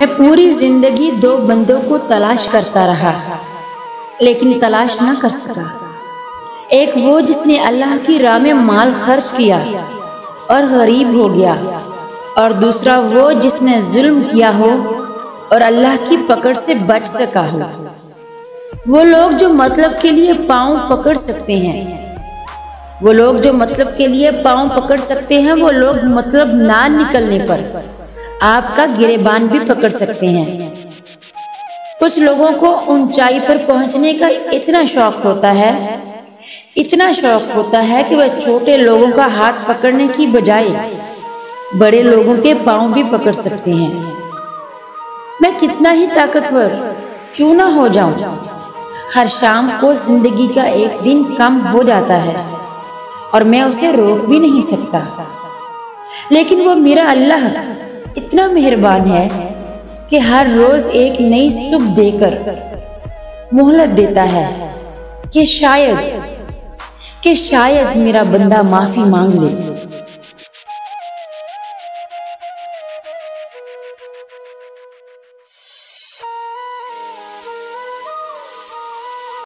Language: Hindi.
मैं पूरी जिंदगी दो बंदों को तलाश करता रहा, लेकिन तलाश ना कर सका। एक वो जिसने अल्लाह की राह में माल खर्च किया और गरीब हो गया, और दूसरा वो जिसने जुल्म किया हो और अल्लाह की पकड़ से बच सका हो। वो लोग जो मतलब के लिए पाँव पकड़ सकते हैं, वो लोग जो मतलब के लिए पाँव पकड़ सकते हैं, वो लोग मतलब ना निकलने पर आपका गिरेबान भी पकड़ सकते हैं। कुछ लोगों को ऊंचाई पर पहुंचने का इतना शौक होता है, इतना शौक होता है कि वह छोटे लोगों का हाथ पकड़ने की बजाय बड़े लोगों के पाँव भी पकड़ सकते हैं। मैं कितना ही ताकतवर क्यों ना हो जाऊं, हर शाम को जिंदगी का एक दिन कम हो जाता है और मैं उसे रोक भी नहीं सकता। लेकिन वो मेरा अल्लाह इतना मेहरबान है कि हर रोज एक नई सुख देकर मोहलत देता है कि शायद मेरा बंदा माफी मांग ले।